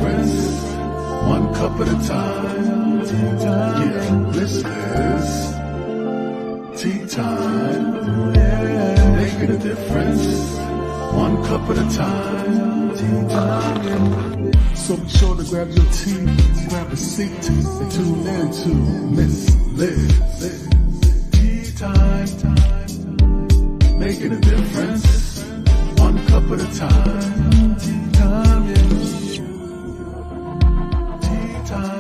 difference, one cup at a time. Yeah, this is tea time. Yeah, making a difference, one cup at a time. Tea time. So be sure to grab your tea, grab a seat, and tune in to Miss Liz. Tea time. Making a difference, one cup at a time. Tea time, yeah. Tea time.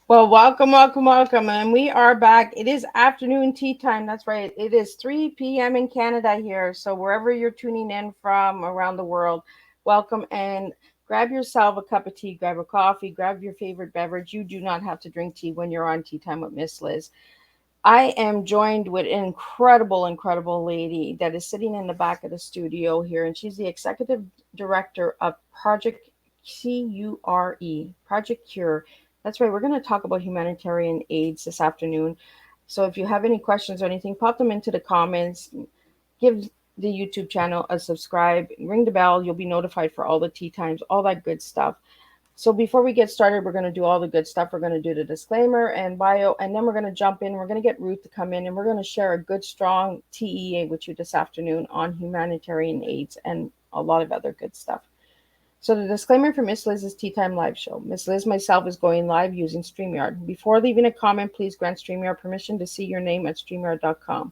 Well, welcome. And we are back. It is afternoon tea time. That's right. It is 3 p.m. in Canada here. So, wherever you're tuning in from around the world, welcome and grab yourself a cup of tea, grab a coffee, grab your favorite beverage. You do not have to drink tea when you're on Tea Time with Miss Liz. I am joined with an incredible lady that is sitting in the back of the studio here, and she's the executive director of Project Project Cure. That's right. We're going to talk about humanitarian aids this afternoon. So if you have any questions or anything, pop them into the comments. Give the YouTube channel a subscribe, ring the bell. You'll be notified for all the tea times, all that good stuff. So before we get started, we're going to do all the good stuff. We're going to do the disclaimer and bio, and then we're going to jump in. We're going to get Ruth to come in, and we're going to share a good, strong TEA with you this afternoon on humanitarian aids and a lot of other good stuff. So the disclaimer for Miss Liz's Tea Time live show. Miss Liz myself is going live using StreamYard. Before leaving a comment, please grant StreamYard permission to see your name at StreamYard.com.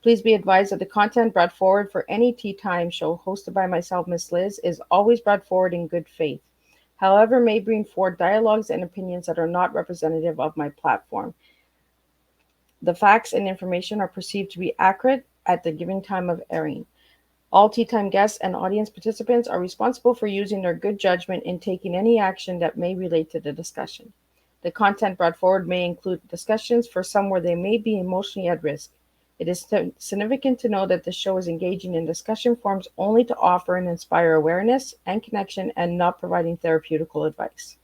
Please be advised that the content brought forward for any Tea Time show hosted by myself, Miss Liz, is always brought forward in good faith. However, may bring forward dialogues and opinions that are not representative of my platform. The facts and information are perceived to be accurate at the given time of airing. All Tea Time guests and audience participants are responsible for using their good judgment in taking any action that may relate to the discussion. The content brought forward may include discussions for some where they may be emotionally at risk. It is significant to know that the show is engaging in discussion forums only to offer and inspire awareness and connection and not providing therapeutical advice.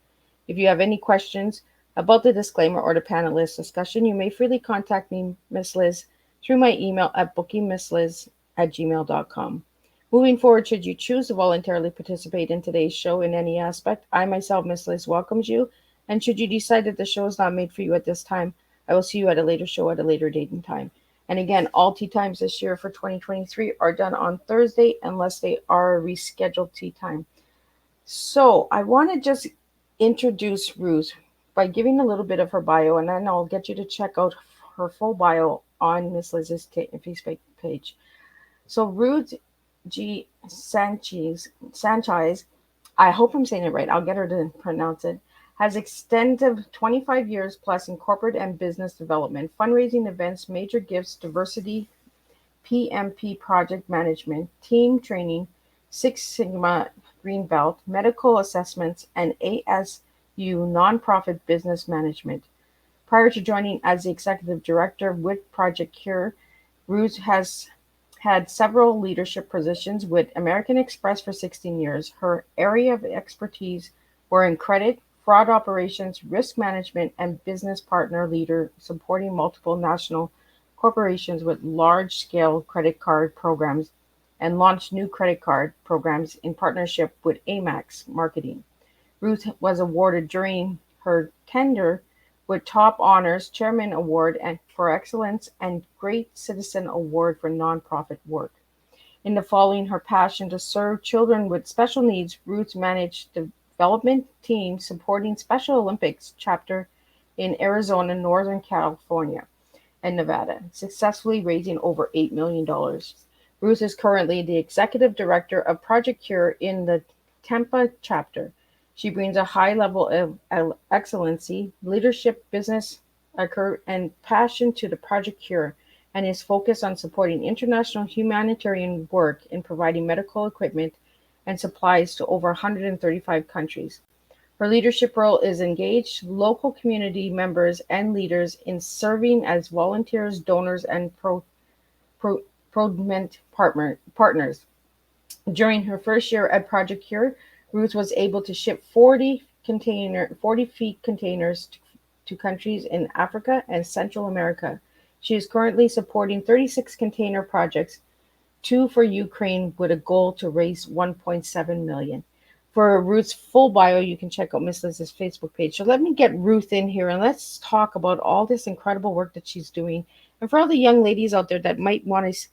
If you have any questions about the disclaimer or the panelist discussion, you may freely contact me, Miss Liz, through my email at bookingmissliz@gmail.com. Moving forward, should you choose to voluntarily participate in today's show in any aspect, I myself, Miss Liz, welcomes you. And should you decide that the show is not made for you at this time, I will see you at a later show at a later date and time. And again, all tea times this year for 2023 are done on Thursday unless they are a rescheduled tea time. So I want to just introduce Ruth by giving a little bit of her bio, and then I'll get you to check out her full bio on Miss Liz's Facebook page. So Ruth G. Sanchez, I hope I'm saying it right. I'll get her to pronounce it. Has extensive 25 years plus in corporate and business development, fundraising events, major gifts, diversity, PMP project management, team training, Six Sigma Green Belt, medical assessments, and ASU nonprofit business management. Prior to joining as the executive director with Project Cure, Ruth has had several leadership positions with American Express for 16 years. Her area of expertise were in credit, fraud operations, risk management, and business partner leader, supporting multiple national corporations with large-scale credit card programs and launched new credit card programs in partnership with Amex Marketing. Ruth was awarded during her tenure with top honors, Chairman Award and for Excellence and Great Citizen Award for nonprofit work. In the following her passion to serve children with special needs, Ruth managed development teams supporting Special Olympics chapter in Arizona, Northern California, and Nevada, successfully raising over $8 million. Ruth is currently the executive director of Project Cure in the Tampa chapter. She brings a high level of excellency, leadership, business, and passion to the Project Cure, and is focused on supporting international humanitarian work in providing medical equipment and supplies to over 135 countries. Her leadership role is engage local community members and leaders in serving as volunteers, donors, and pro, partners. During her first year at Project Cure, Ruth was able to ship 40 feet containers to countries in Africa and Central America. She is currently supporting 36 container projects, two for Ukraine, with a goal to raise 1.7 million. For Ruth's full bio, you can check out Miss Liz's Facebook page. So let me get Ruth in here and let's talk about all this incredible work that she's doing. And for all the young ladies out there that might want to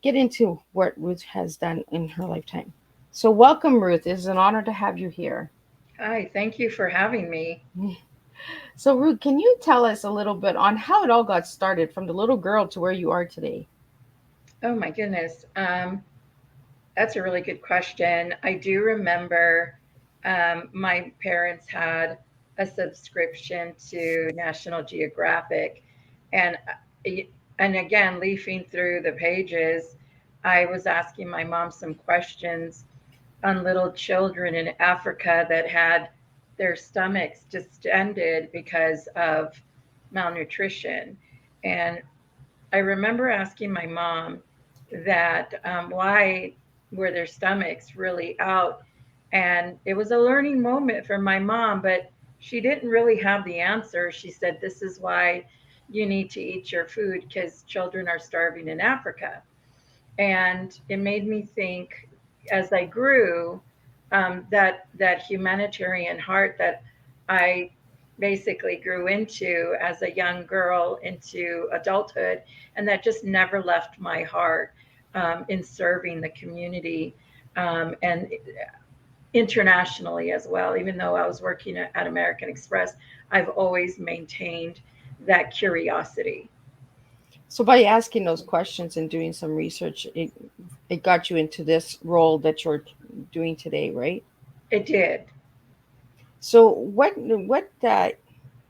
get into what Ruth has done in her lifetime. So welcome, Ruth. It is an honor to have you here. Hi, thank you for having me. So Ruth, can you tell us a little bit on how it all got started from the little girl to where you are today? Oh my goodness. That's a really good question. I do remember my parents had a subscription to National Geographic, and and again, leafing through the pages, I was asking my mom some questions on little children in Africa that had their stomachs distended because of malnutrition. And I remember asking my mom that why were their stomachs really out? And it was a learning moment for my mom, but she didn't really have the answer. She said, "This is why you need to eat your food because children are starving in Africa." And it made me think as I grew, that humanitarian heart that I basically grew into as a young girl into adulthood, and that just never left my heart in serving the community and internationally as well. Even though I was working at American Express, I've always maintained that curiosity. So by asking those questions and doing some research, it got you into this role that you're doing today, right? It did. So what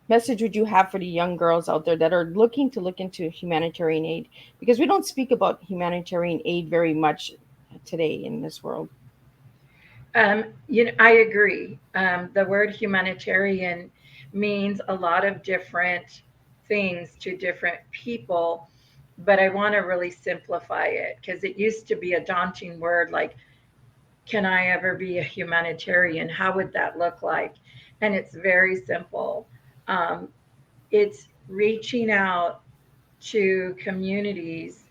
message would you have for the young girls out there that are looking to look into humanitarian aid? Because we don't speak about humanitarian aid very much today in this world. I agree. The word humanitarian means a lot of different things to different people, but I want to really simplify it because it used to be a daunting word like, can I ever be a humanitarian? How would that look like? And it's very simple. Um, it's reaching out to communities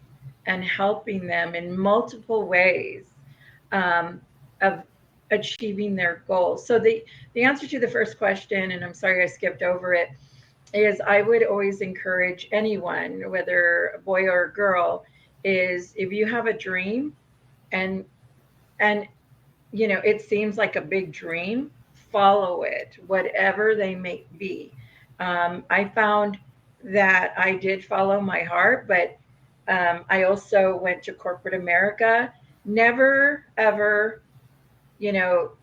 and helping them in multiple ways um, of achieving their goals. So the answer to the first question, and I'm sorry I skipped over it, is I would always encourage anyone, whether a boy or a girl, is if you have a dream and and it seems like a big dream, follow it, whatever they may be. I found that I did follow my heart, but I also went to corporate America, never ever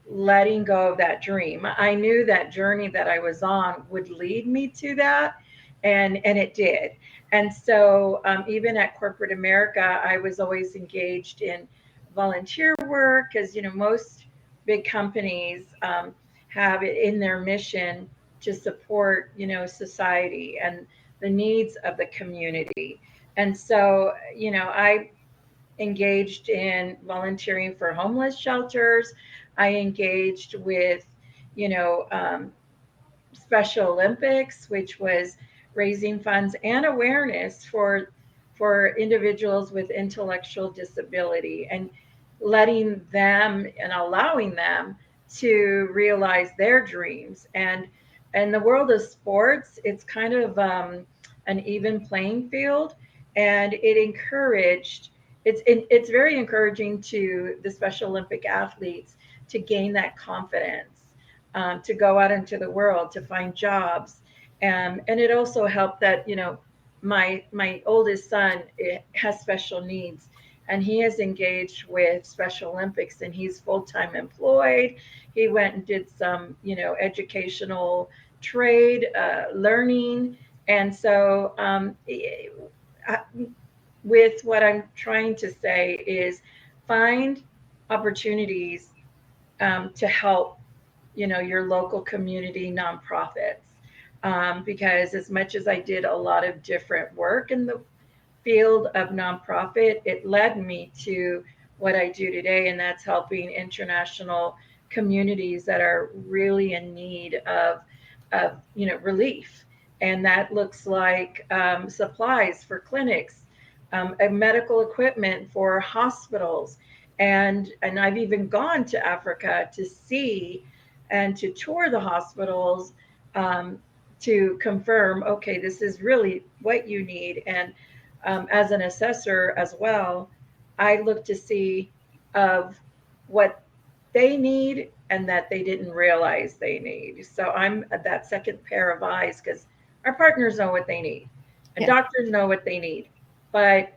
letting go of that dream. I knew that journey that I was on would lead me to that, and it did. And so, even at corporate America, I was always engaged in volunteer work because most big companies have it in their mission to support society and the needs of the community. And so, I engaged in volunteering for homeless shelters. I engaged with, you know, um, Special Olympics, which was raising funds and awareness for individuals with intellectual disability and letting them and allowing them to realize their dreams. And in the world of sports, it's kind of an even playing field, and it's very encouraging to the Special Olympic athletes to gain that confidence, to go out into the world to find jobs, and it also helped that my oldest son has special needs, and he is engaged with Special Olympics, and he's full-time employed. He went and did some educational trade learning, and so I, with what I'm trying to say is find opportunities to help your local community nonprofits, because as much as I did a lot of different work in the field of nonprofit, it led me to what I do today, and that's helping international communities that are really in need of relief. And that looks like supplies for clinics, medical equipment for hospitals, and I've even gone to Africa to see and to tour the hospitals, um, to confirm, okay, this is really what you need. And as an assessor as well, I look to see of what they need and that they didn't realize they need. So I'm that second pair of eyes, because our partners know what they need and Yeah. doctors know what they need. But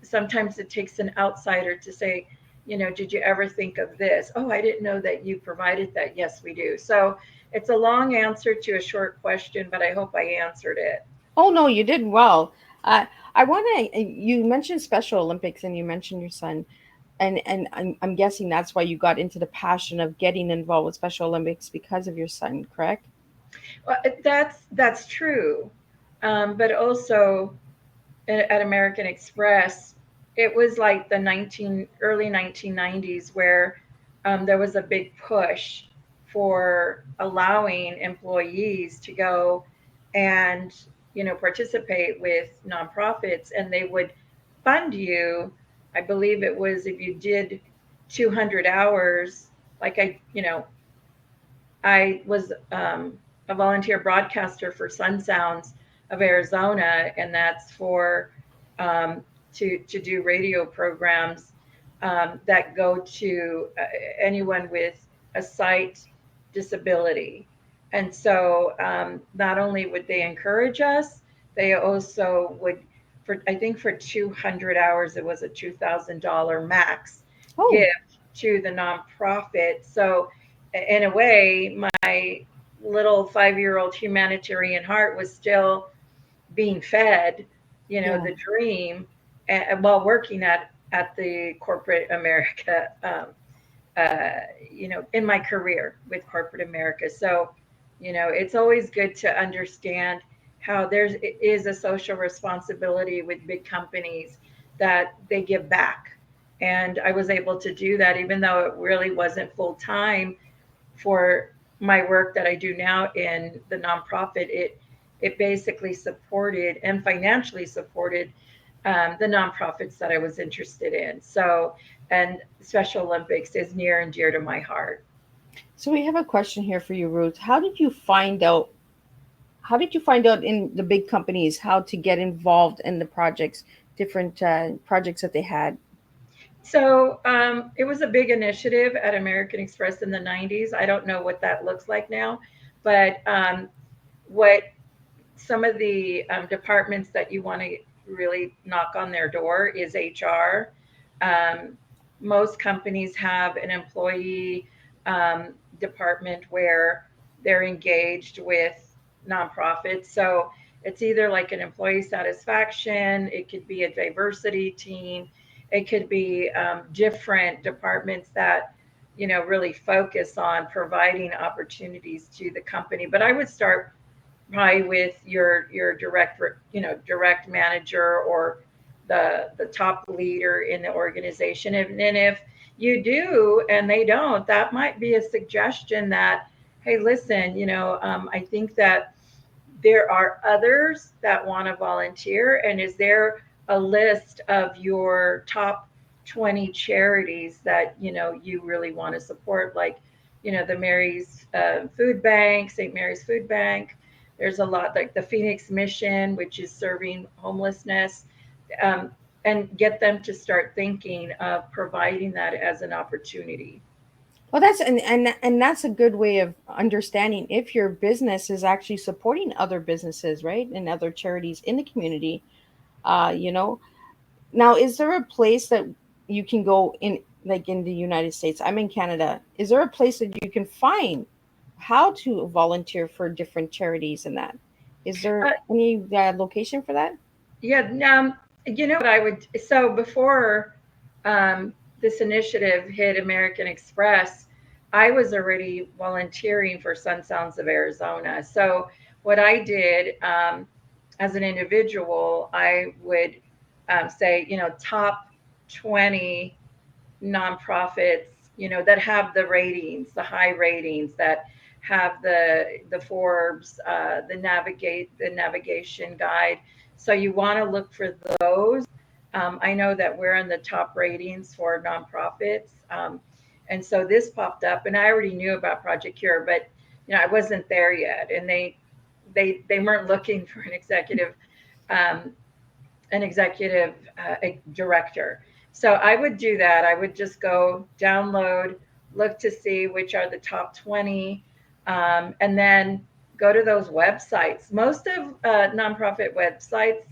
sometimes it takes an outsider to say, did you ever think of this? Oh, I didn't know that you provided that. Yes, we do. So it's a long answer to a short question, but I hope I answered it. Oh no, you did well. I want to. You mentioned Special Olympics, and you mentioned your son, and I'm guessing that's why you got into the passion of getting involved with Special Olympics because of your son, correct? Well, that's true, but also at American Express, it was like the early 1990s where there was a big push for allowing employees to go and participate with nonprofits, and they would fund you. I believe it was if you did 200 hours, like I was a volunteer broadcaster for Sun Sounds of Arizona, and that's for to do radio programs that go to anyone with a sight disability. And so not only would they encourage us, they also would, for I think for 200 hours, it was a $2,000 max Oh, gift to the nonprofit. So in a way, my little 5-year old humanitarian heart was still being fed, yeah. the dream, while working at the corporate America, in my career with corporate America. So, it's always good to understand how there is a social responsibility with big companies that they give back. And I was able to do that, even though it really wasn't full time for my work that I do now in the nonprofit. It basically supported and financially supported the nonprofits that I was interested in. So, and Special Olympics is near and dear to my heart. So we have a question here for you, Ruth. How did you find out? How did you find out in the big companies how to get involved in the projects, different projects that they had? So it was a big initiative at American Express in the 90s. I don't know what that looks like now, but what some of the departments that you want to really knock on their door is HR. Um, Most companies have an employee department where they're engaged with nonprofits. So it's either like an employee satisfaction, it could be a diversity team, it could be different departments that really focus on providing opportunities to the company. But I would start probably with your direct manager or the top leader in the organization. And then if you do and they don't, that might be a suggestion that, hey, listen, I think that there are others that want to volunteer, and is there a list of your top 20 charities that you really want to support, like the Mary's Food Bank, St. Mary's Food Bank. There's a lot like the Phoenix Mission, which is serving homelessness, um, and get them to start thinking of providing that as an opportunity. Well, and that's a good way of understanding if your business is actually supporting other businesses, right, and other charities in the community. You know, now is there a place that you can go in, like in the United States? I'm in Canada. Is there a place that you can find how to volunteer for different charities and that? Is there Uh, any location for that? yeah, what I would, so before um, this initiative hit American Express, I was already volunteering for Sun Sounds of Arizona. So what I did as an individual, I would say, top 20 nonprofits, that have the ratings, the high ratings, that have the Forbes, the navigation guide. So you want to look for those. I know that we're in the top ratings for nonprofits, and so this popped up, and I already knew about Project Cure, but I wasn't there yet, and they weren't looking for um, an executive director. So I would do that. I would just go download, look to see which are the top 20, and then go to those websites. Most of nonprofit websites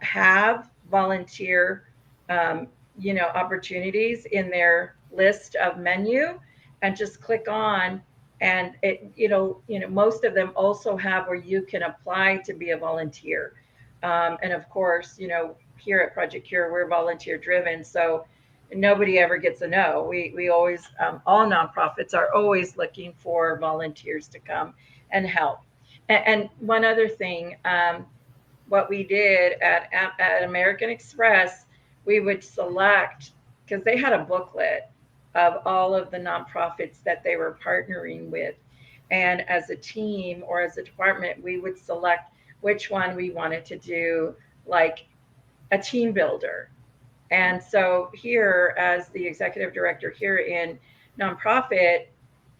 have volunteer, um, opportunities in their list of menu, and just click on. And most of them also have where you can apply to be a volunteer. And of course, here at Project Cure, we're volunteer driven. So nobody ever gets a no. We always, all nonprofits are always looking for volunteers to come and help. And one other thing, what we did at American Express, we would select, because they had a booklet of all of the nonprofits that they were partnering with. And as a team or as a department, we would select which one we wanted to do, like a team builder. And so here, as the executive director here in nonprofit,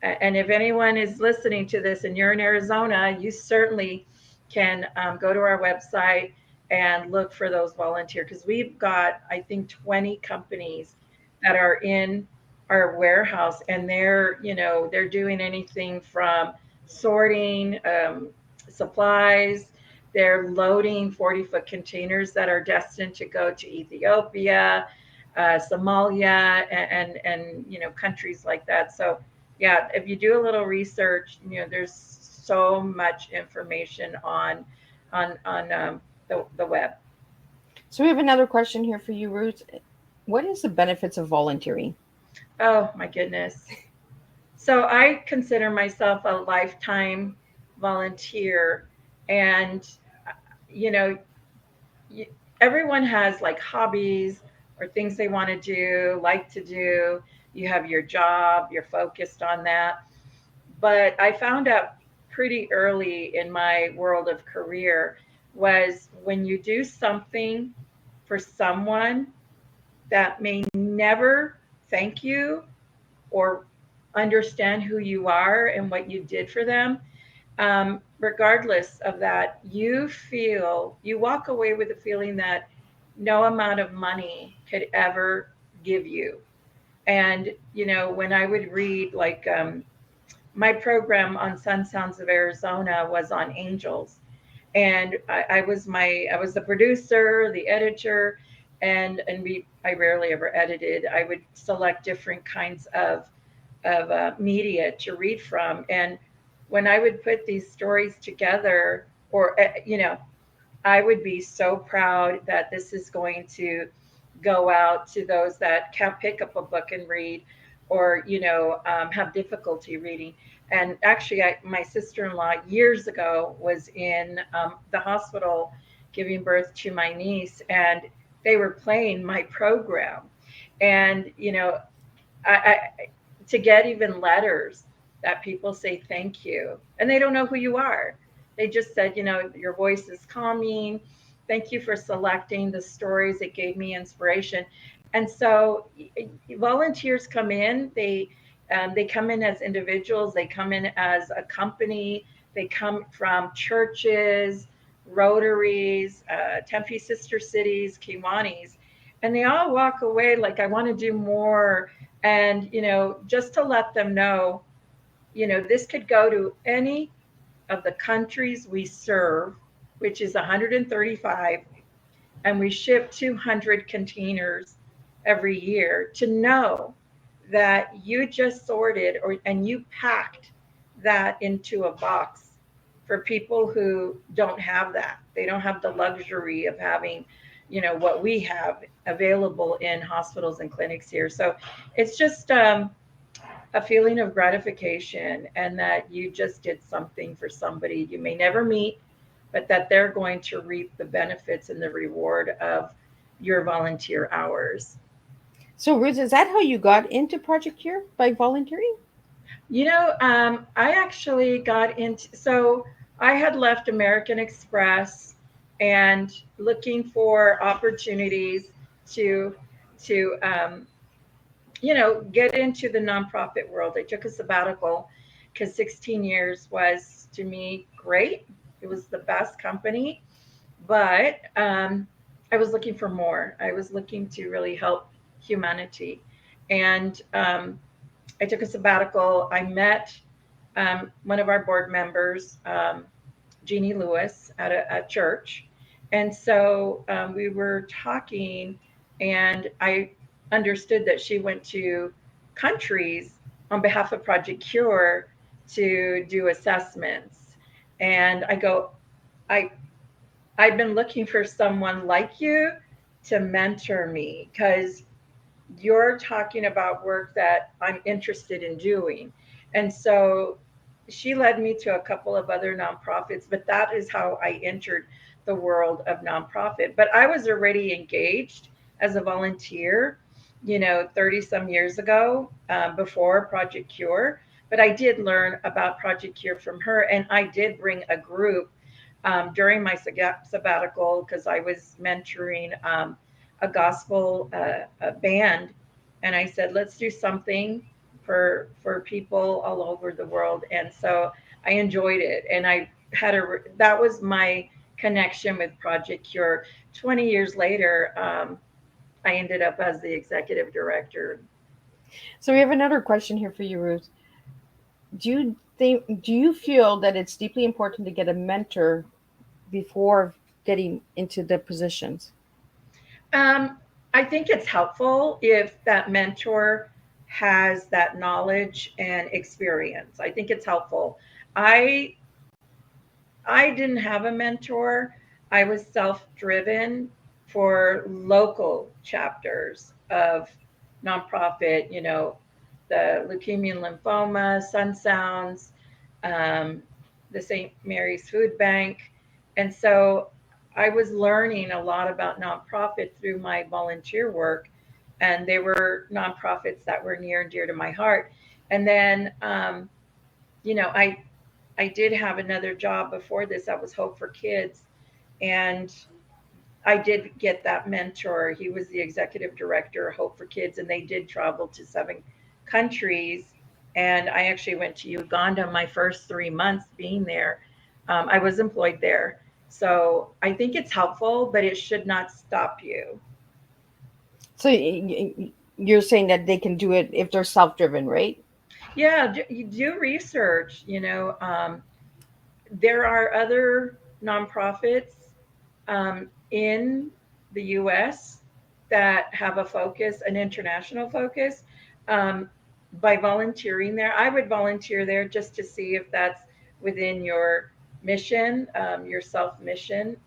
and if anyone is listening to this and you're in Arizona, you certainly can go to our website and look for those volunteers, because we've got, I think, 20 companies that are in our warehouse, and they're doing anything from sorting supplies. They're loading 40-foot containers that are destined to go to Ethiopia, Somalia, and countries like that. So yeah, if you do a little research, there's so much information on the web. So we have another question here for you, Ruth. What is the benefits of volunteering? Oh my goodness. So I consider myself a lifetime volunteer, and you know, everyone has like hobbies or things they want to do, like to do. You have your job, you're focused on that. But I found out pretty early in my world of career was when you do something for someone that may never thank you or understand who you are and what you did for them, regardless of that, you walk away with a feeling that no amount of money could ever give you. And, when I would read, like, my program on Sun Sounds of Arizona was on angels. And I was the producer, the editor, and I rarely ever edited. I would select different kinds of media to read from. And when I would put these stories together, or I would be so proud that this is going to go out to those that can't pick up a book and read, or have difficulty reading. And actually, my sister-in-law years ago was in the hospital giving birth to my niece, and they were playing my program. And I to get even letters that people say thank you, and they don't know who you are. They just said, your voice is calming, thank you for selecting the stories, it gave me inspiration. And so volunteers come in, They come in as individuals, they come in as a company, they come from churches, Rotaries, Tempe Sister Cities, Kiwanis, and they all walk away like, I want to do more. And, just to let them know, this could go to any of the countries we serve, which is 135, and we ship 200 containers every year, to know that you just sorted and you packed that into a box for people who don't have that. They don't have the luxury of having, what we have available in hospitals and clinics here. So it's just a feeling of gratification, and that you just did something for somebody you may never meet, but that they're going to reap the benefits and the reward of your volunteer hours. So, Ruth, is that how you got into Project Cure, by volunteering? I actually got into, so I had left American Express and looking for opportunities to get into the nonprofit world. I took a sabbatical because 16 years was, to me, great. It was the best company, but I was looking for more. I was looking to really help humanity. And I took a sabbatical. I met one of our board members, Jeannie Lewis, at a church. And so we were talking, and I understood that she went to countries on behalf of Project Cure to do assessments. And I go, I I've been looking for someone like you to mentor me, because you're talking about work that I'm interested in doing. And so she led me to a couple of other nonprofits, but that is how I entered the world of nonprofit. But I was already engaged as a volunteer, 30 some years ago, before Project Cure. But I did learn about Project Cure from her, and I did bring a group during my sabbatical, because I was mentoring a gospel a band, and I said, let's do something for people all over the world. And so I enjoyed it, and I had that was my connection with Project Cure. 20 years later, I ended up as the executive director. So we have another question here for you, Ruth. Do you feel that it's deeply important to get a mentor before getting into the positions? Um, I think it's helpful if that mentor has that knowledge and experience. I think it's helpful. I I didn't have a mentor. I was self-driven for local chapters of nonprofit, the Leukemia and Lymphoma, Sun Sounds, um, the St. Mary's Food Bank. And so I was learning a lot about nonprofit through my volunteer work. And they were nonprofits that were near and dear to my heart. And then, you know, I I did have another job before this. I was Hope for Kids, and I did get that mentor. He was the executive director of Hope for Kids, and they did travel to 7 countries. And I actually went to Uganda my first 3 months being there. I was employed there. So I think it's helpful, but it should not stop you. So you're saying that they can do it if they're self-driven, right? Yeah, you do research. There are other nonprofits in the US that have a focus, an international focus. Um, by volunteering there, I would volunteer there just to see if that's within your mission, your self mission,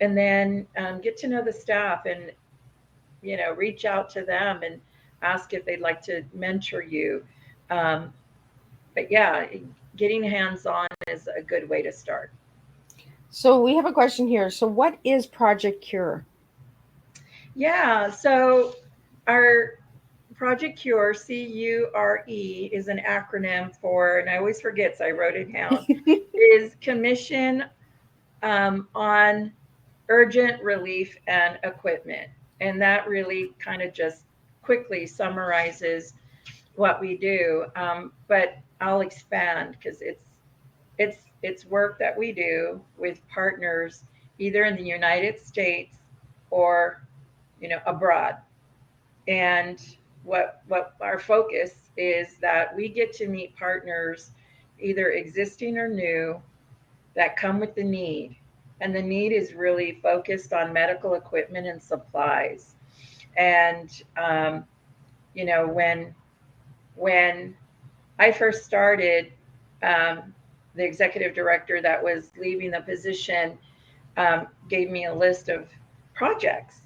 and then get to know the staff, and reach out to them and ask if they'd like to mentor you. Um, but yeah, getting hands on is a good way to start. So we have a question here. So what is Project Cure? Yeah, so our Project Cure, CURE, is an acronym for, and I always forget, so I wrote it down, is Commission on Urgent Relief and Equipment. And that really kind of just quickly summarizes what we do. But I'll expand because it's work that we do with partners either in the United States or abroad. And what our focus is that we get to meet partners either existing or new that come with the need. And the need is really focused on medical equipment and supplies. And you know, when I first started, um, the executive director that was leaving the position gave me a list of projects,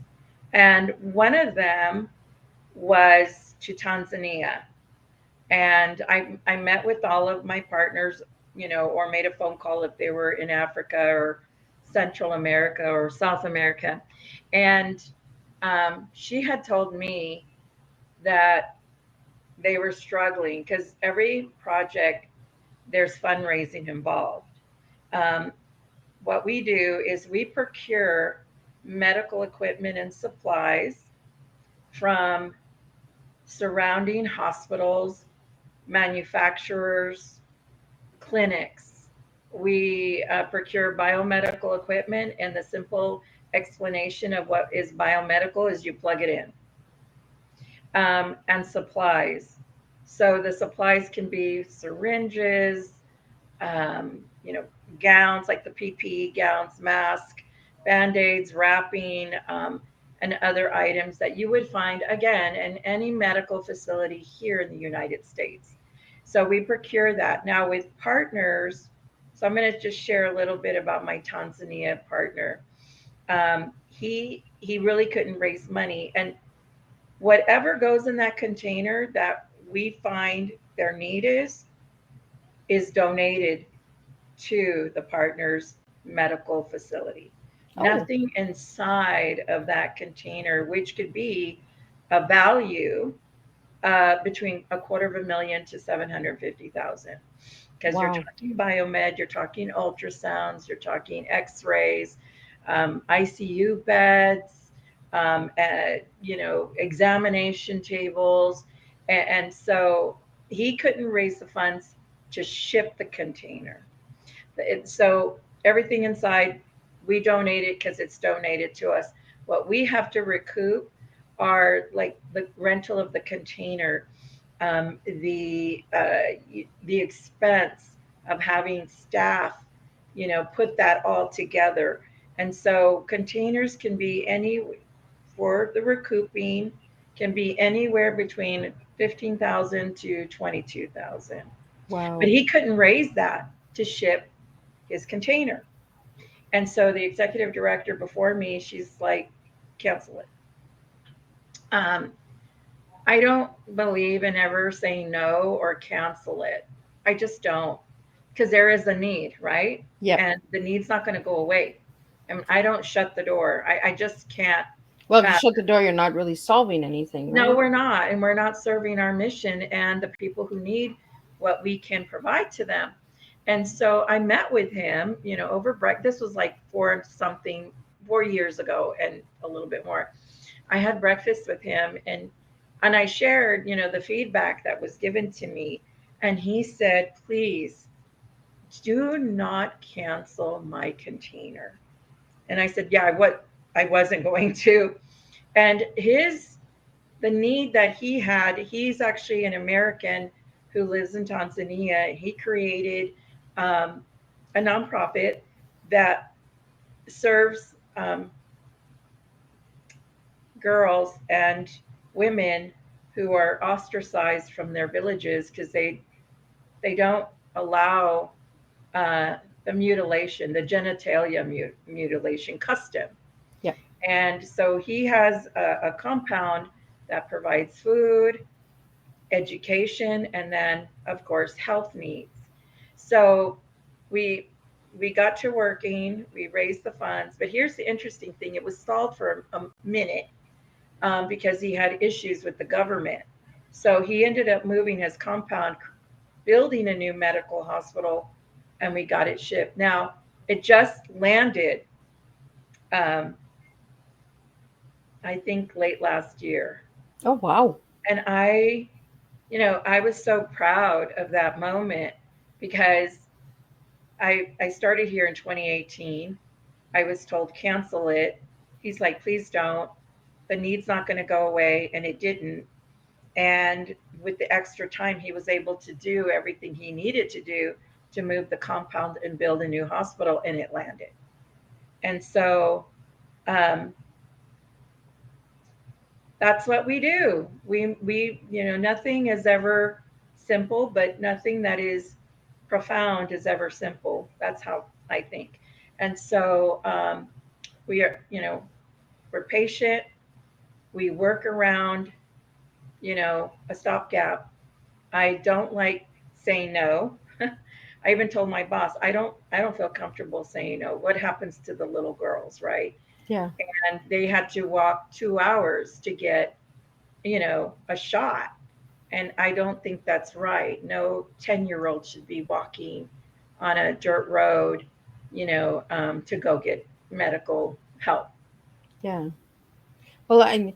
and one of them was to Tanzania. And I met with all of my partners, or made a phone call if they were in Africa or Central America or South America. And she had told me that they were struggling because every project there's fundraising involved. Um, what we do is we procure medical equipment and supplies from surrounding hospitals, manufacturers, clinics. We procure biomedical equipment, and the simple explanation of what is biomedical is you plug it in. And supplies. So the supplies can be syringes, um, you know, gowns like the PPE gowns, mask, band aids, wrapping, and other items that you would find again in any medical facility here in the United States. So we procure that. Now with partners, so I'm going to just share a little bit about my Tanzania partner. He really couldn't raise money, and whatever goes in that container that we find their need is donated to the partner's medical facility. Oh, Nothing inside of that container, which could be a value between a quarter of a million to 750,000, because you're wow. talking biomed, you're talking ultrasounds, you're talking X-rays, ICU beds, examination tables, and so he couldn't raise the funds to ship the container. So everything inside, we donate it because it's donated to us. What we have to recoup are like the rental of the container, the expense of having staff, put that all together. And so containers can be any for the recouping can be anywhere between 15,000 to 22,000. But Wow. he couldn't raise that to ship his container. And so the executive director before me, she's like, cancel it. Um, I don't believe in ever saying no or cancel it. I just don't, because there is a need, right? Yep. And the need's not going to go away. I mean, I don't shut the door. I just can't. Well, if you Uh, shut the door, you're not really solving anything, no, right? we're not. And we're not serving our mission and the people who need what we can provide to them. And so I met with him, over break. This was like 4 years ago and a little bit more. I had breakfast with him, and I shared, the feedback that was given to me. And he said, please do not cancel my container. And I said, yeah, I wasn't going to. And the need that he had, he's actually an American who lives in Tanzania. He created um, a nonprofit that serves um, girls and women who are ostracized from their villages because they don't allow uh, the mutilation, the genitalia mutilation custom. Yep. And so he has a compound that provides food, education, and then of course health needs. So we we got to working, we raised the funds, but here's the interesting thing: it was stalled for a minute because he had issues with the government. So he ended up moving his compound, building a new medical hospital, and we got it shipped. Now it just landed, um, I think late last year, Oh, wow. and I I was so proud of that moment because I started here in 2018. I was told cancel it. He's like, please don't. The need's not going to go away, and it didn't. And with the extra time, he was able to do everything he needed to do to move the compound and build a new hospital, and it landed. And so um, that's what we do. Nothing is ever simple, but nothing that is profound is ever simple. That's how I think. And so we are, we're patient. We work around, a stopgap. I don't like saying no. I even told my boss, I don't feel comfortable saying no. What happens to the little girls, right? Yeah. And they had to walk 2 hours to get, a shot. And I don't think that's right. No 10-year-old should be walking on a dirt road, to go get medical help. Yeah. Well, and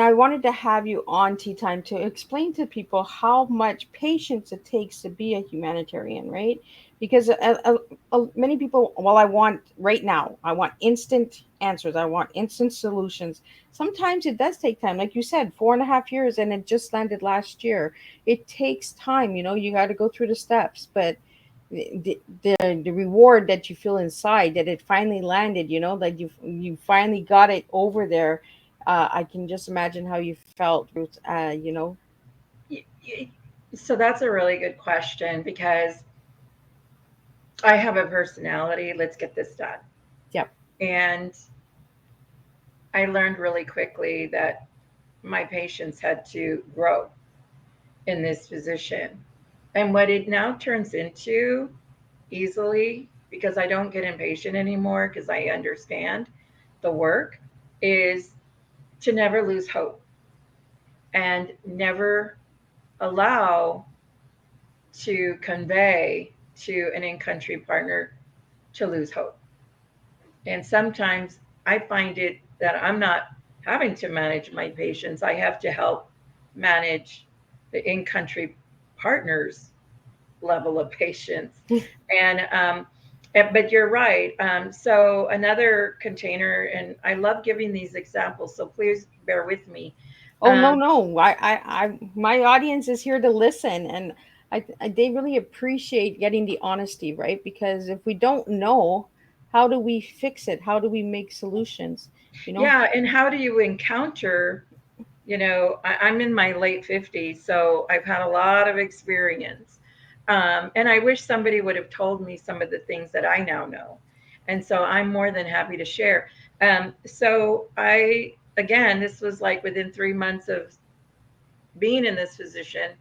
I wanted to have you on Tea Time to explain to people how much patience it takes to be a humanitarian, right? Because many people, well, I want right now, I want instant answers, I want instant solutions. Sometimes it does take time, like you said, 4.5 years, and it just landed last year. It takes time, you got to go through the steps, but the reward that you feel inside that it finally landed, that you finally got it over there. I can just imagine how you felt, Ruth. Y- y- So that's a really good question because I have a personality. Let's get this done. Yep. And I learned really quickly that my patients had to grow in this position. And what it now turns into easily, because I don't get impatient anymore, because I understand the work, is to never lose hope and never allow to convey to an in country partner to lose hope. And sometimes I find it that I'm not having to manage my patients, I have to help manage the in country partners level of patience. And but you're right. So another container, and I love giving these examples, so please bear with me. Oh, no, Um, no. My audience is here to listen, and they really appreciate getting the honesty, right? Because if we don't know, how do we fix it? How do we make solutions? You know? yeah, and how do you encounter, I'm in my late 50s, so I've had a lot of experience. And I wish somebody would have told me some of the things that I now know. And so I'm more than happy to share. So again, this was like within 3 months of being in this position.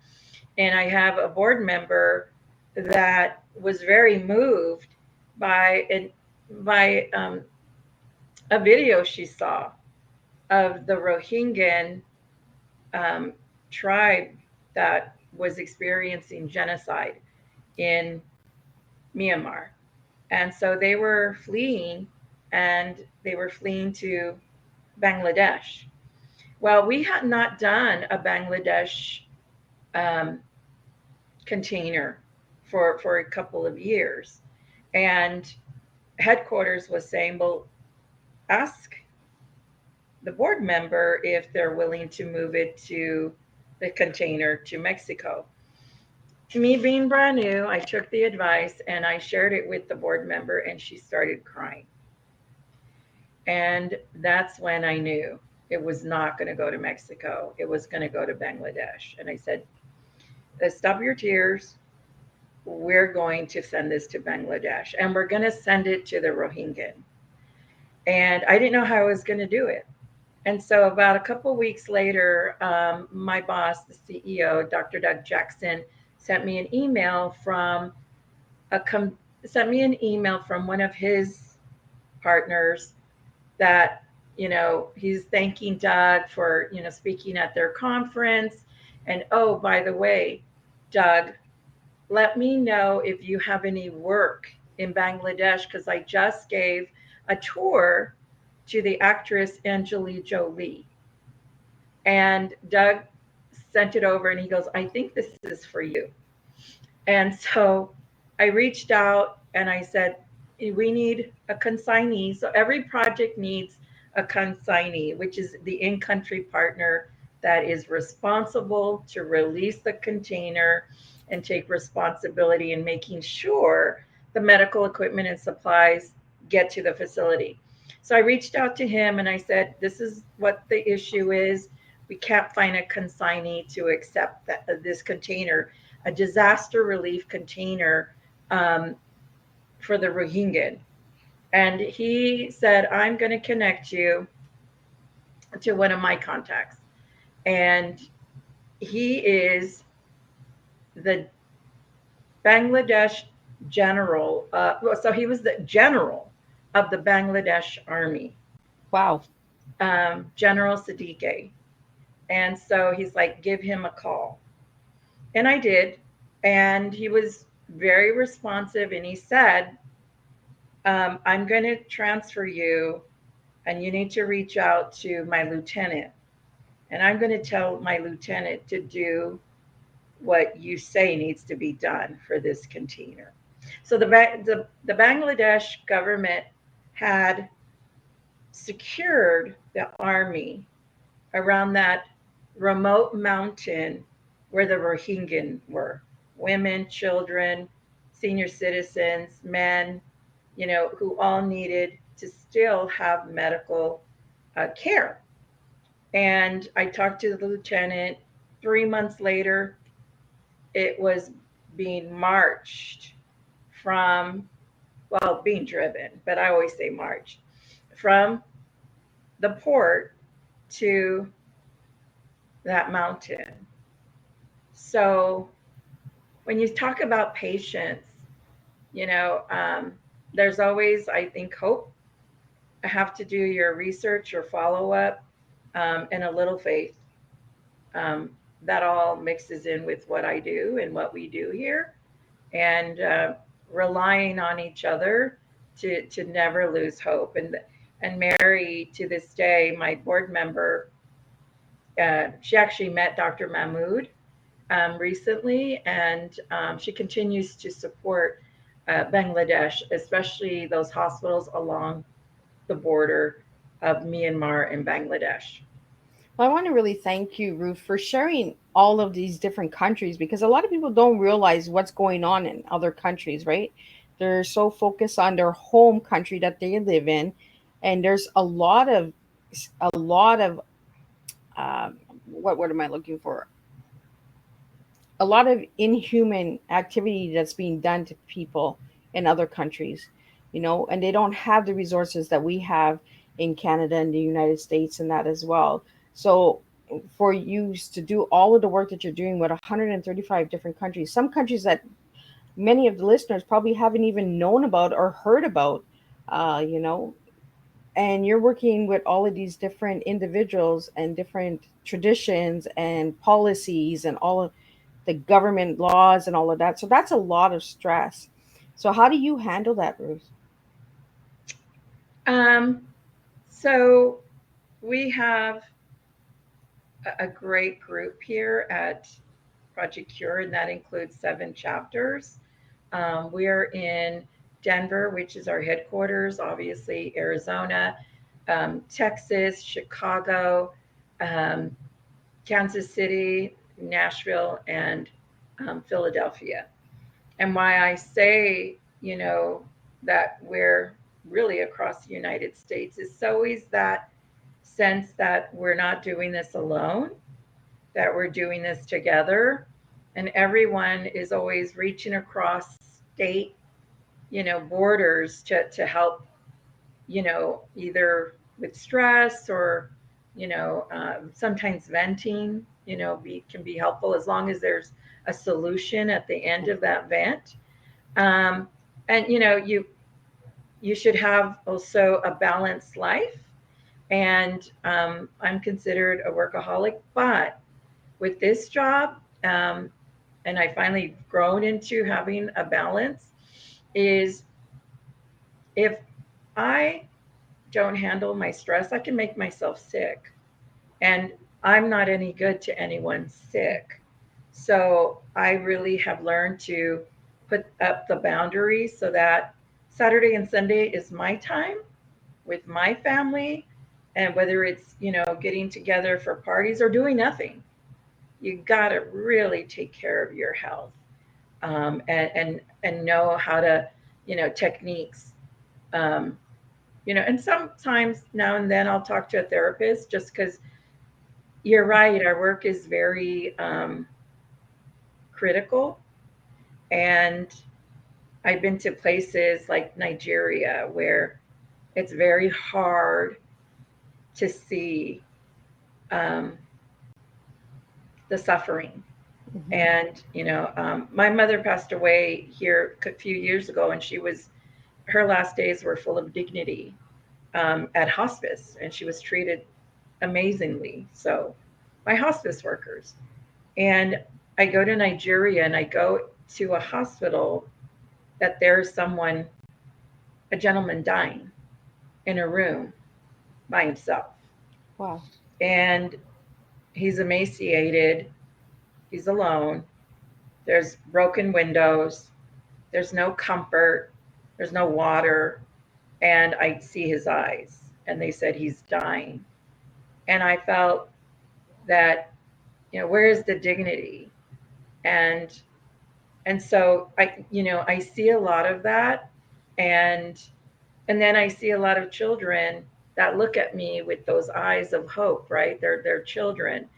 And I have a board member that was very moved by a video she saw of the Rohingya um, tribe that was experiencing genocide in Myanmar. And so they were fleeing, and they were fleeing to Bangladesh. Well, we had not done a Bangladesh um, container for a couple of years. And headquarters was saying, well, ask the board member if they're willing to move it to the container to Mexico. Me being brand new, I took the advice and I shared it with the board member, and she started crying. And that's when I knew it was not going to go to Mexico. It was going to go to Bangladesh. And I said, stop your tears. We're going to send this to Bangladesh, and we're going to send it to the Rohingya. And I didn't know how I was going to do it. And so, about a couple of weeks later, my boss, the CEO, Dr. Doug Jackson, sent me an email from a com- sent me an email from one of his partners that he's thanking Doug for speaking at their conference. And oh, by the way, Doug, let me know if you have any work in Bangladesh, because I just gave a tour to the actress Angelina Jolie. And Doug sent it over and he goes, I think this is for you. And so I reached out and I said, we need a consignee. So every project needs a consignee, which is the in country partner that is responsible to release the container and take responsibility in making sure the medical equipment and supplies get to the facility. So I reached out to him and I said, this is what the issue is. We can't find a consignee to accept this container, a disaster relief container, um, for the Rohingya. And he said, I'm going to connect you to one of my contacts. And he is the Bangladesh general. So he was the general of the Bangladesh army, Wow. General Sadiqi. And so he's like, give him a call. And I did. And he was very responsive. And he said, I'm going to transfer you, and you need to reach out to my lieutenant. And I'm going to tell my lieutenant to do what you say needs to be done for this container. So the Bangladesh government had secured the army around that remote mountain where the Rohingya were, women, children, senior citizens, men, who all needed to still have medical care. And I talked to the lieutenant. 3 months later, it was being marched from, well, being driven, but I always say marched, from the port to that mountain. So when you talk about patience, there's always, I think, hope. Have to do your research or follow up, and a little faith. That all mixes in with what I do and what we do here, and relying on each other to never lose hope. And Mary, to this day, my board member, she actually met Dr. Mahmood recently, and she continues to support Bangladesh, especially those hospitals along the border of Myanmar and Bangladesh. Well, I want to really thank you, Ruth, for sharing all of these different countries, because a lot of people don't realize what's going on in other countries, right? They're so focused on their home country that they live in, and there's a lot of what am I looking for? A lot of inhuman activity that's being done to people in other countries, and they don't have the resources that we have in Canada and the United States and that as well. So for you to do all of the work that you're doing with 135 different countries, some countries that many of the listeners probably haven't even known about or heard about, uh, you know, and you're working with all of these different individuals and different traditions and policies and all of the government laws and all of that. So that's a lot of stress. So how do you handle that, Ruth? Um, so we have a great group here at Project Cure, and that includes 7 chapters. We're in Denver, which is our headquarters, obviously, Arizona, Texas, Chicago, um, Kansas City, Nashville, and Philadelphia. And why I say, that we're really across the United States is always that sense that we're not doing this alone, that we're doing this together. And everyone is always reaching across state, borders to help, either with stress or, sometimes venting, can be helpful as long as there's a solution at the end of that vent. Um, and, you should have also a balanced life. And I'm considered a workaholic, but with this job, and I finally grown into having a balance, is if I don't handle my stress, I can make myself sick. And I'm not any good to anyone sick. So I really have learned to put up the boundaries so that Saturday and Sunday is my time with my family. And whether it's, getting together for parties or doing nothing, you got to really take care of your health, and know how to, techniques. Um, and sometimes now and then I'll talk to a therapist just because you're right. Our work is very critical. And I've been to places like Nigeria where it's very hard to see um, the suffering. Hmm. And, my mother passed away here a few years ago, and her last days were full of dignity at hospice, and she was treated amazingly so by hospice workers. And I go to Nigeria and I go to a hospital that there's a gentleman dying in a room by himself. Wow. And he's emaciated, he's alone, there's broken windows, there's no comfort, there's no water, and I see his eyes. And they said he's dying. And I felt that, where is the dignity? And so I see a lot of that. And then I see a lot of children that look at me with those eyes of hope, right? They're children.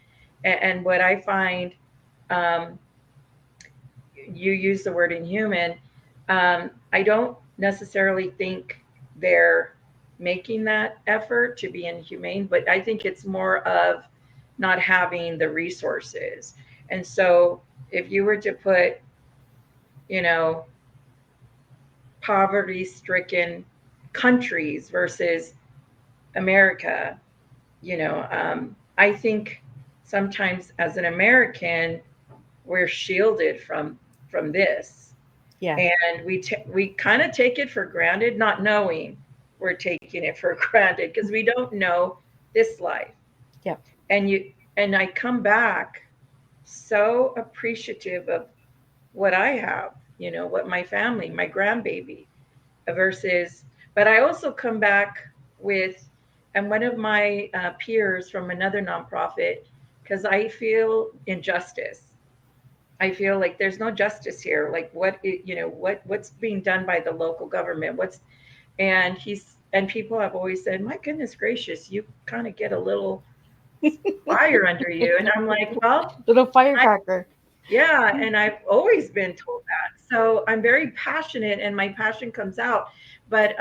And what I find, um, you use the word inhuman. I don't necessarily think they're making that effort to be inhumane, but I think it's more of not having the resources. And so if you were to put, you know, poverty stricken countries versus America, I think sometimes as an American, we're shielded from this, Yeah. and we kind of take it for granted, not knowing we're taking it for granted because we don't know this life. Yep. And I come back so appreciative of what I have, what my family, my grandbaby, versus, but I also come back with, and one of my peers from another nonprofit, because I feel injustice. I feel like there's no justice here. Like what's being done by the local government? And people have always said, "My goodness gracious, you kind of get a little fire under you." And I'm like, "Well, Little I firecracker. yeah, and I've always been told that." So I'm very passionate, and my passion comes out. But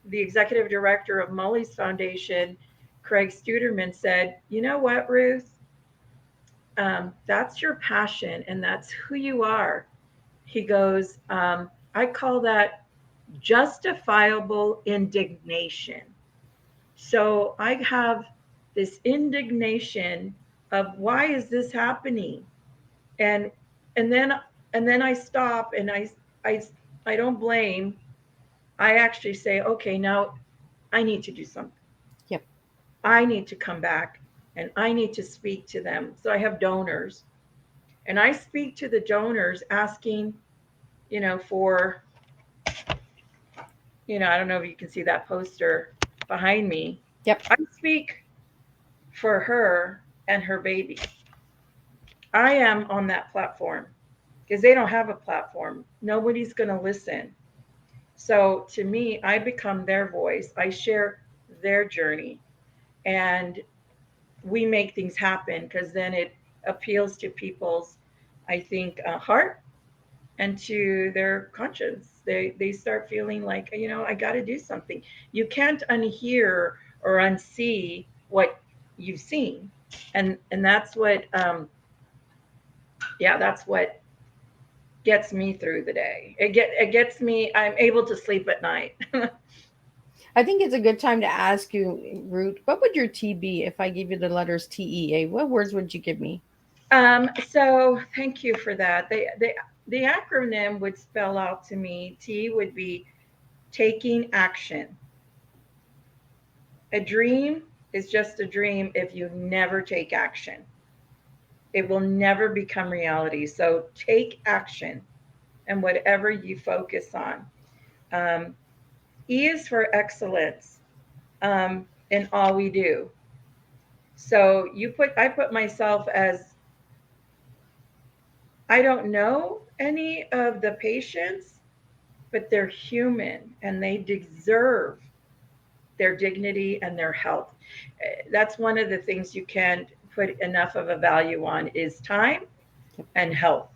the executive director of Molly's Foundation, Craig Studerman, said, "You know what, Ruth? That's your passion, and that's who you are." He goes, "I call that justifiable indignation." So I have this indignation of why is this happening? And and then I stop, and I I don't blame. I actually say, okay, now I need to do something. Yep. I need to come back and I need to speak to them. So I have donors, and I speak to the donors asking, for, I don't know if you can see that poster behind me. Yep. I speak for her and her baby. I am on that platform because they don't have a platform. Nobody's going to listen. So to me, I become their voice. I share their journey, and we make things happen because then it appeals to people's, I think, heart and to their conscience. They start feeling like, I got to do something. You can't unhear or unsee what you've seen, and that's what, yeah, that's what gets me through the day. It gets me. I'm able to sleep at night. I think it's a good time to ask you, Root, what would your T be if I gave you the letters TEA? What words would you give me? So thank you for that. The acronym would spell out to me. T would be taking action, a dream is just a dream if you never take action. It will never become reality. So take action and whatever you focus on. E is for excellence in all we do. So I put myself as, I don't know any of the patients, but they're human and they deserve their dignity and their health. That's one of the things you can't put enough of a value on is time and health.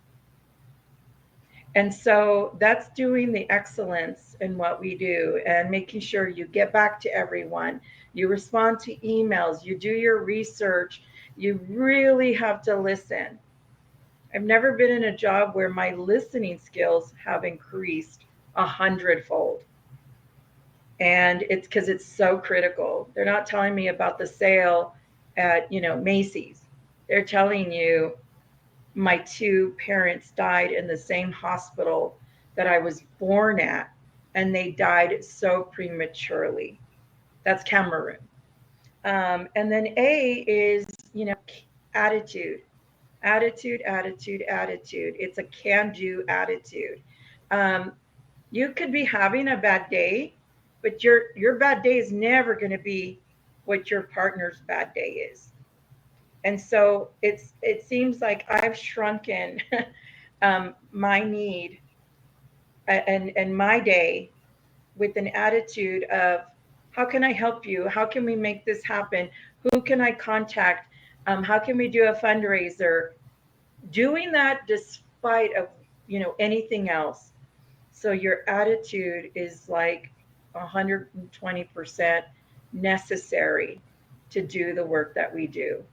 And so that's doing the excellence in what we do and making sure you get back to everyone. You respond to emails, you do your research, you really have to listen. I've never been in a job where my listening skills have increased 100-fold. And it's because it's so critical. They're not telling me about the sale at, Macy's. They're telling you my two parents died in the same hospital that I was born at, and they died so prematurely. That's Cameroon. And then A is, attitude, attitude. It's a can do attitude. Um, you could be having a bad day, but your bad day is never going to be what your partner's bad day is. And so it seems like I've shrunken my need and my day with an attitude of how can I help you? How can we make this happen? Who can I contact? How can we do a fundraiser? Doing that despite of anything else. So your attitude is like 120% necessary to do the work that we do.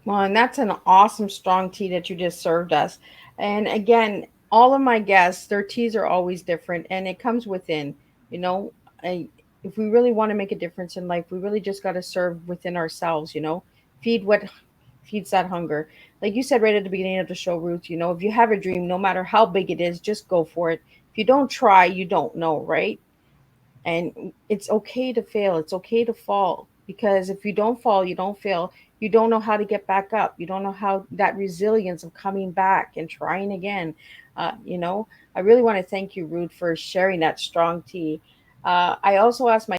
Well, and that's an awesome strong tea that you just served us. And again, all of my guests, their teas are always different, and it comes within. You know, I, if we really want to make a difference in life, we really just got to serve within ourselves. Feed what feeds that hunger. Like you said right at the beginning of the show, Ruth. If you have a dream, no matter how big it is, just go for it. If you don't try, you don't know, right? And it's okay to fail, it's okay to fall, because if you don't fall, you don't fail. You don't know how to get back up, you don't know how that resilience of coming back and trying again. I really want to thank you, Ruth, for sharing that strong tea. I also asked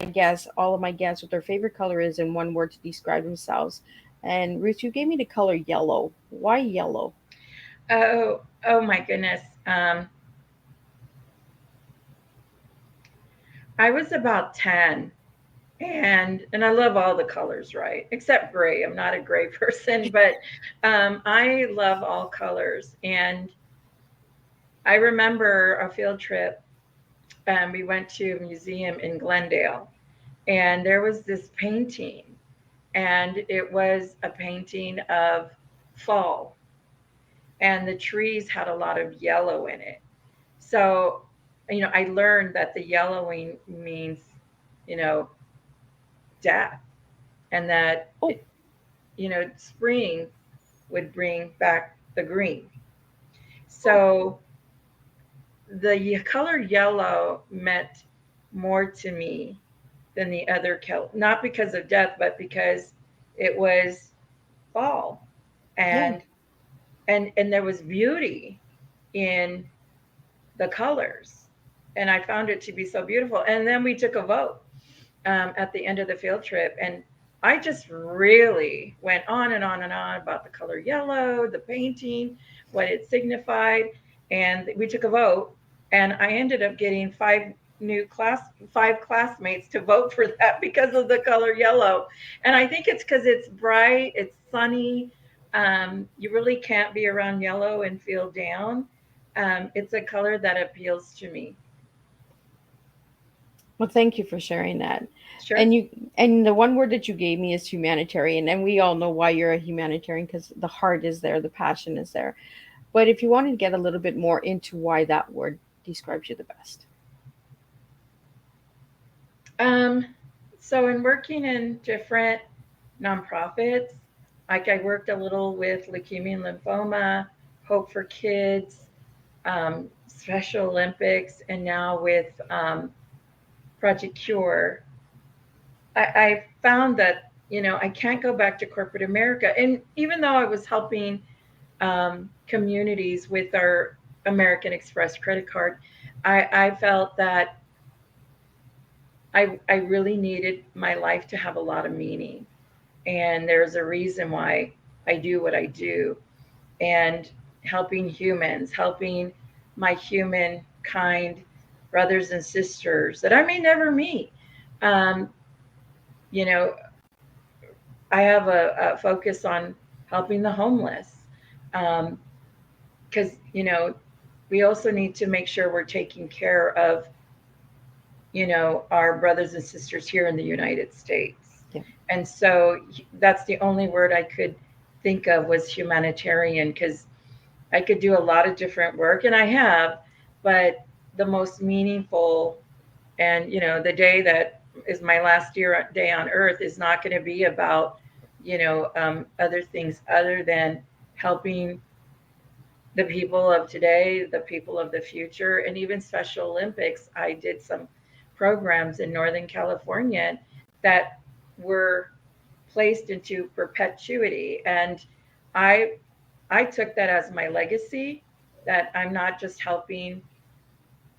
all of my guests, what their favorite color is in one word to describe themselves. And Ruth, you gave me the color yellow. Why yellow? Oh, oh my goodness. I was about 10, and I love all the colors, right? Except gray. I'm not a gray person, but I love all colors. And I remember a field trip. We went to a museum in Glendale, and there was this painting, and it was a painting of fall, and the trees had a lot of yellow in it. So, I learned that the yellowing means, you know, death, and that, Oh, spring would bring back the green. oh, So the color yellow meant more to me than the other color, not because of death, but because it was fall, yeah. and there was beauty in the colors, and I found it to be so beautiful. And then we took a vote at the end of the field trip, and I just really went on and on and on about the color yellow, the painting, what it signified, and we took a vote, and I ended up getting five classmates to vote for that because of the color yellow. And I think it's because it's bright, it's sunny. You really can't be around yellow and feel down. It's a color that appeals to me. Well, thank you for sharing that. Sure. And the one word that you gave me is humanitarian, and we all know why you're a humanitarian, because the heart is there, the passion is there. But if you want to get a little bit more into why that word describes you the best. Um, so in working in different nonprofits, like I worked a little with leukemia and lymphoma, Hope for Kids, Special Olympics, and now with Project Cure, I found that I can't go back to corporate America. And even though I was helping communities with our American Express credit card, I felt that I really needed my life to have a lot of meaning. And there's a reason why I do what I do. And helping humans, helping my human kind brothers and sisters that I may never meet. Um, you know, I have a focus on helping the homeless because, we also need to make sure we're taking care of, our brothers and sisters here in the United States. Yeah. And so that's the only word I could think of was humanitarian, because I could do a lot of different work, and I have, but the most meaningful, and the day that is my last day on earth is not going to be about other things other than helping the people of today, the people of the future, and even Special Olympics. I did some programs in Northern California that were placed into perpetuity, and I I took that as my legacy, that I'm not just helping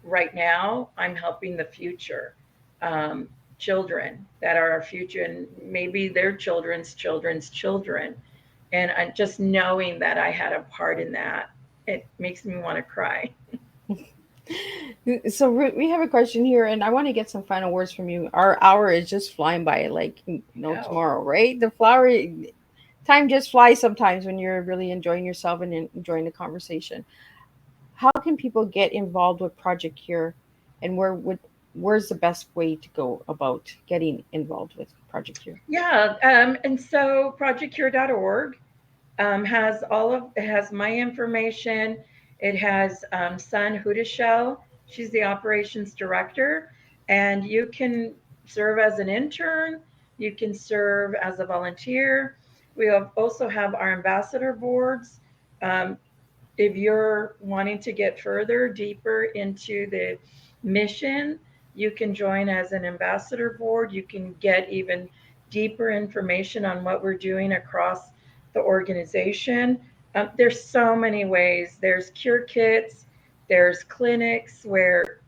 right now, I'm helping the future. Children that are our future, and maybe their children's children's children. And just knowing that I had a part in that, it makes me want to cry. So Ruth, we have a question here, and I want to get some final words from you. Our hour is just flying by, like no No. tomorrow, right? The flower time just flies sometimes when you're really enjoying yourself and enjoying the conversation. How can people get involved with Project Cure, and where's the best way to go about getting involved with Project Cure? Yeah. And so projectcure.org it has my information. It has Sun Hudashell. She's the operations director, and you can serve as an intern. You can serve as a volunteer. Also have our ambassador boards. Um, if you're wanting to get further, deeper into the mission, you can join as an ambassador board. You can get even deeper information on what we're doing across the organization. There's so many ways. There's cure kits, there's clinics where,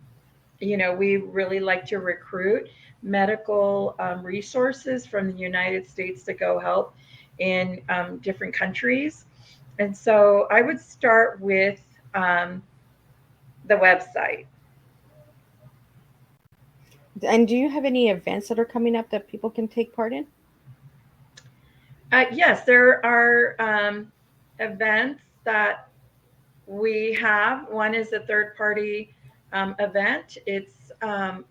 we really like to recruit medical resources from the United States to go help in different countries. And so I would start with um, the website. And do you have any events that are coming up that people can take part in? Yes, there are events that we have. One is a third party event, it's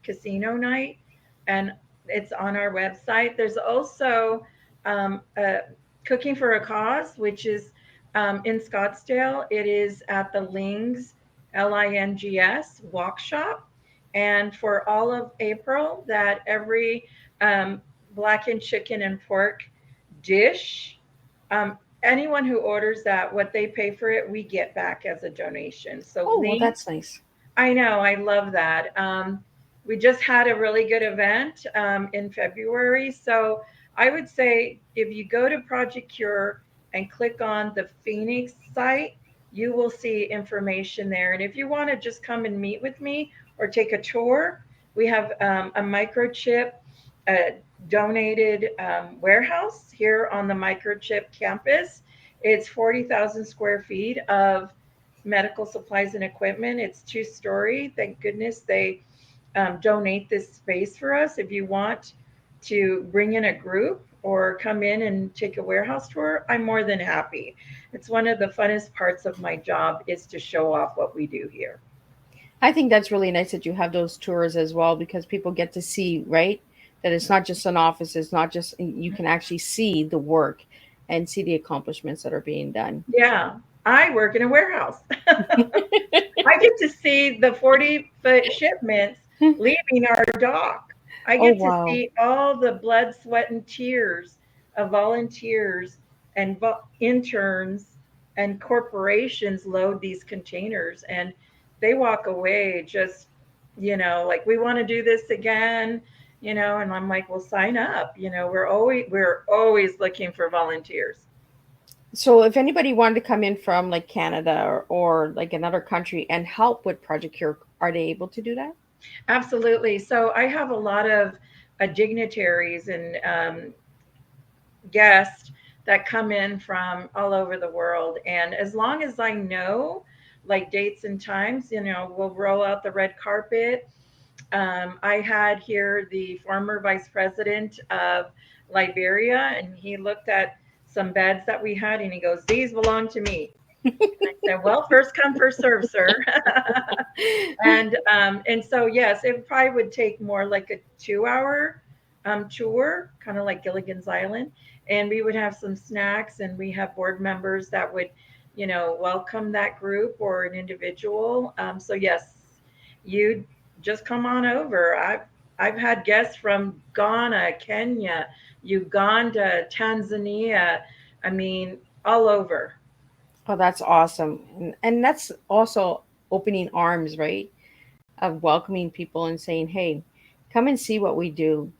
casino night, and it's on our website. There's also a Cooking for a Cause, which is in Scottsdale. It is at the Lings Walk Shop. And for all of April, that every blackened chicken and pork dish, um, anyone who orders that, what they pay for it, we get back as a donation. So Oh, well, that's nice. I know, I love that. We just had a really good event in February. So I would say if you go to Project Cure and click on the Phoenix site, you will see information there. And if you want to just come and meet with me or take a tour, we have a microchip donated warehouse here on the microchip campus. It's 40,000 square feet of medical supplies and equipment. It's 2-story. Thank goodness they donate this space for us. If you want to bring in a group or come in and take a warehouse tour, I'm more than happy. It's one of the funnest parts of my job is to show off what we do here. I think that's really nice that you have those tours as well, because people get to see, right? That it's not just an office, it's not just, you can actually see the work and see the accomplishments that are being done. Yeah, I work in a warehouse. I get to see the 40-foot shipments leaving our dock. I Oh, get to wow. see all the blood, sweat, and tears of volunteers and interns and corporations load these containers, and they walk away just, like, we want to do this again. And I'm like, well, sign up. We're always looking for volunteers. So if anybody wanted to come in from like Canada or like another country and help with Project Cure, are they able to do that? Absolutely. So I have a lot of dignitaries and guests that come in from all over the world. And as long as I know, like dates and times, we'll roll out the red carpet. I had here the former vice president of Liberia, and he looked at some beds that we had and he goes, "These belong to me." And I said, "Well, first come, first serve, sir." And so yes, it probably would take more like a 2 hour tour, kind of like Gilligan's Island, and we would have some snacks, and we have board members that would, welcome that group or an individual. So yes, you just come on over. I've had guests from Ghana, Kenya, Uganda, Tanzania. I mean, all over. Oh, that's awesome. And that's also opening arms, right? Of welcoming people and saying, "Hey, come and see what we do,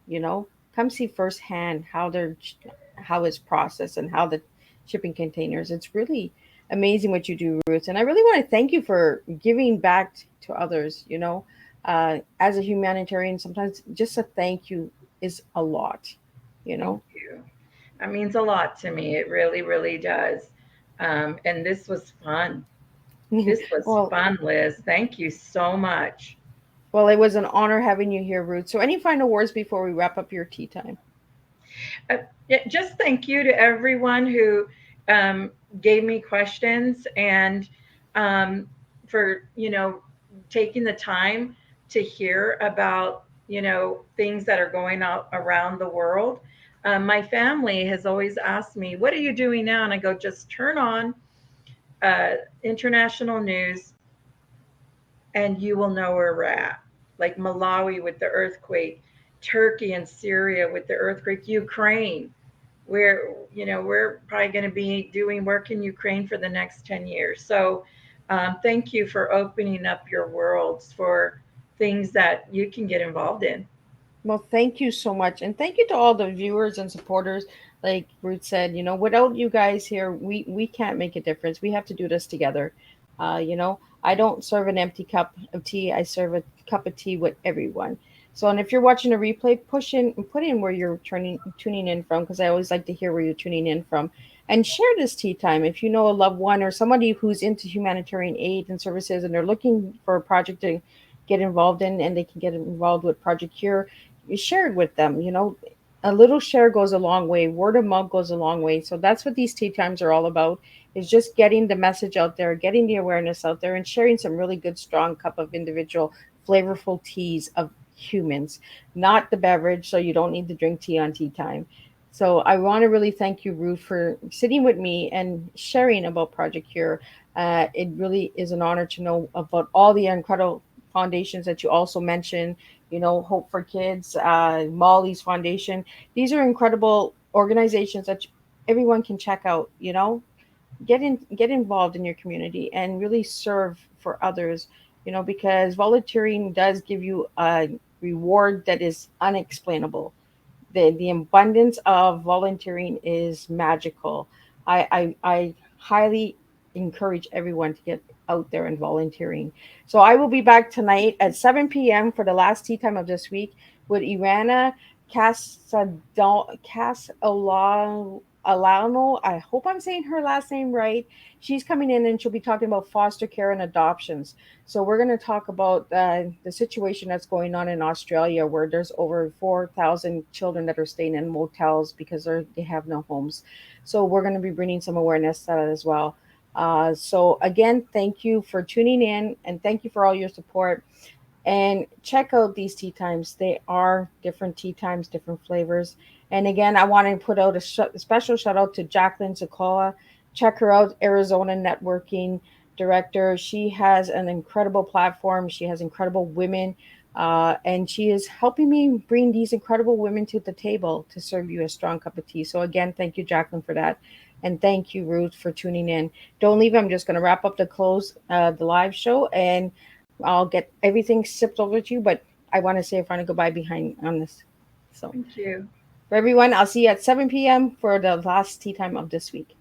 Come see firsthand how it's processed and how the shipping containers." It's really amazing what you do, Ruth. And I really want to thank you for giving back to others, as a humanitarian, sometimes just a thank you is a lot, you Thank know. you. That means a lot to me. It really, really does. And this was fun. This was Well, fun, Liz. Thank you so much. well, it was an honor having you here, Ruth. So any final words before we wrap up your tea time? Uh, yeah, just thank you to everyone who um, gave me questions and um, for, taking the time to hear about, things that are going on around the world. My family has always asked me, "What are you doing now?" And I go, "Just turn on international news and you will know where we're at." Like Malawi with the earthquake, Turkey and Syria with the earthquake, Ukraine. We're probably going to be doing work in Ukraine for the next 10 years. So thank you for opening up your worlds for things that you can get involved in. Well, thank you so much. And thank you to all the viewers and supporters. Like Ruth said, without you guys here, we can't make a difference. We have to do this together. I don't serve an empty cup of tea. I serve a cup of tea with everyone. So, and if you're watching a replay, put in where you're tuning in from, because I always like to hear where you're tuning in from. And share this tea time. If you know a loved one or somebody who's into humanitarian aid and services and they're looking for a project to get involved in and they can get involved with Project Cure, you share it with them. A little share goes a long way. Word of mouth goes a long way. So that's what these tea times are all about, is just getting the message out there, getting the awareness out there, and sharing some really good strong cup of individual flavorful teas of humans, not the beverage. So you don't need to drink tea on tea time. So I want to really thank you, Ruth, for sitting with me and sharing about Project Cure. It really is an honor to know about all the incredible foundations that you also mentioned, Hope for Kids, Molly's Foundation. These are incredible organizations that everyone can check out. Get involved in your community and really serve for others. Because volunteering does give you a reward that is unexplainable. The abundance of volunteering is magical. I highly encourage everyone to get out there and volunteering. So I will be back tonight at 7 p.m. for the last tea time of this week with Irana Alano. I hope I'm saying her last name right. She's coming in and she'll be talking about foster care and adoptions. So we're going to talk about the situation that's going on in Australia, where there's over 4,000 children that are staying in motels because they have no homes. So we're going to be bringing some awareness to that as well. So again, thank you for tuning in and thank you for all your support. And check out these tea times. They are different tea times, different flavors. And again, I want to put out a special shout out to Jacqueline Zakola. Check her out, Arizona Networking Director. She has an incredible platform. She has incredible women. And she is helping me bring these incredible women to the table to serve you a strong cup of tea. So, again, thank you, Jacqueline, for that. And thank you, Ruth, for tuning in. Don't leave. I'm just going to wrap up the live show, and I'll get everything sipped over to you. But I want to say a final goodbye behind on this So Thank you. for everyone, I'll see you at 7 p.m. for the last tea time of this week.